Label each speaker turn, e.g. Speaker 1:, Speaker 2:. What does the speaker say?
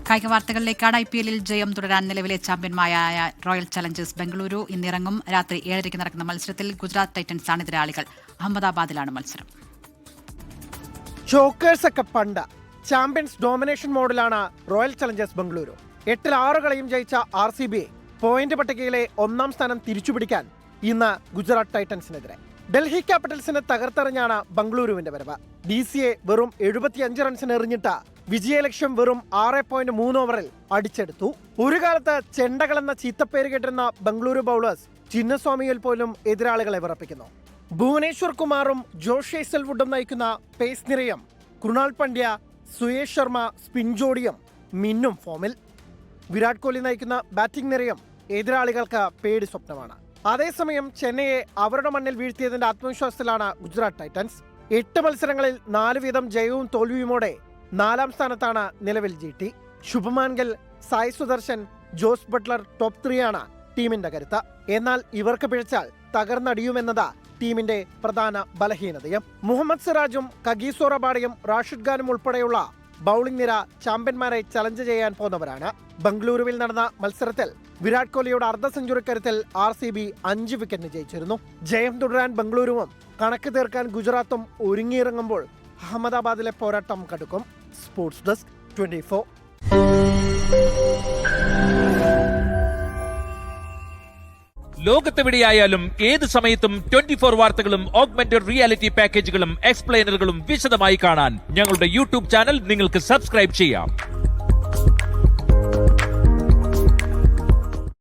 Speaker 1: കായിക വാർത്തകളിലേക്കാണ്. IPL ജയം തുടരാൻ നിലവിലെ ചാമ്പ്യന്മാരായ റോയൽ ചലഞ്ചേഴ്സ് ബംഗളൂരു ഇന്നിറങ്ങും. രാത്രി 7:30 നടക്കുന്ന മത്സരത്തിൽ ഗുജറാത്ത് ടൈറ്റൻസ് ആണ് എതിരാളികൾ. അഹമ്മദാബാദിലാണ് മത്സരം.
Speaker 2: ചോക്കേഴ്സ് ഒക്കെ പണ്ട് ചാമ്പ്യൻസ് ഡോമിനേഷൻ മോഡിലാണ് റോയൽ ചലഞ്ചേഴ്സ് ബംഗളൂരു. 8-ൽ 6 കളിയും ജയിച്ച RCBയെ പോയിന്റ് പട്ടികയിലെ 1-ാം സ്ഥാനം തിരിച്ചുപിടിക്കാൻ ഇന്ന് ഗുജറാത്ത് ടൈറ്റൻസിനെതിരെ. ഡൽഹി ക്യാപിറ്റൽസിനെ തകർത്തെറിഞ്ഞാണ് ബംഗളൂരുവിന്റെ വരവ്. DCയെ വെറും 75 റൺസിന് എറിഞ്ഞിട്ട് വിജയലക്ഷ്യം വെറും 6.3 ഓവറിൽ അടിച്ചെടുത്തു. ഒരു കാലത്ത് ചെണ്ടകളെന്ന ചീത്തപ്പേര് കേട്ടിരുന്ന ബംഗളൂരു ബൗളേഴ്സ് ചിന്നസ്വാമിയിൽ പോലും എതിരാളികളെ വിറപ്പിക്കുന്നു. ഭുവനേശ്വർ കുമാറും ജോഷ് ഹേസൽവുഡും നയിക്കുന്ന പേസ് നിരയും കൃണാൽ പണ്ഡ്യ, സുയേഷ് ശർമ്മ സ്പിൻ ജോഡിയും മിന്നും ഫോമിൽ. വിരാട് കോഹ്ലി നയിക്കുന്ന ബാറ്റിംഗ് നിരയും എതിരാളികൾക്ക് പേടി സ്വപ്നമാണ്. അതേസമയം ചെന്നൈയെ അവരുടെ മണ്ണിൽ വീഴ്ത്തിയതിന്റെ ആത്മവിശ്വാസത്തിലാണ് ഗുജറാത്ത് ടൈറ്റൻസ്. 8 മത്സരങ്ങളിൽ 4 വീതം ജയവും തോൽവിയുമോടെ 4-ാം സ്ഥാനത്താണ് നിലവിൽ GT. Shubman Gill, Sai Sudharsan, Jos Buttler top 3 ആണ് ടീമിന്റെ കരുത്ത്. എന്നാൽ ഇവർക്ക് പിഴച്ചാൽ തകർന്നടിയുമെന്നത് ടീമിന്റെ പ്രധാന ബലഹീനതയും. മുഹമ്മദ് സിറാജും കഗീസോ റബാഡയും റാഷിദ് ഖാനും ഉൾപ്പെടെയുള്ള ബൌളിംഗ് നിര ചാമ്പ്യന്മാരെ ചലഞ്ച് ചെയ്യാൻ പോന്നവരാണ്. ബംഗളൂരുവിൽ നടന്ന മത്സരത്തിൽ വിരാട് കോഹ്ലിയുടെ അർദ്ധ സെഞ്ചുറി കരുത്തിൽ RCB 5 വിക്കറ്റിന് ജയിച്ചിരുന്നു. ജയം തുടരാൻ ബംഗളൂരുവും കണക്ക് തീർക്കാൻ ഗുജറാത്തും ഒരുങ്ങിയിറങ്ങുമ്പോൾ അഹമ്മദാബാദിലെ പോരാട്ടം കടുക്കും. Sports desk 24.
Speaker 3: ലോകത്തെവിടെയായാലും ഏത് സമയത്തും 24 വാർത്തകളും ഓഗ്മെന്റഡ് റിയാലിറ്റി പാക്കേജുകളും എക്സ്പ്ലെയിനറുകളും വിശദമായി കാണാൻ ഞങ്ങളുടെ YouTube ചാനൽ നിങ്ങൾക്ക് സബ്സ്ക്രൈബ് ചെയ്യാം.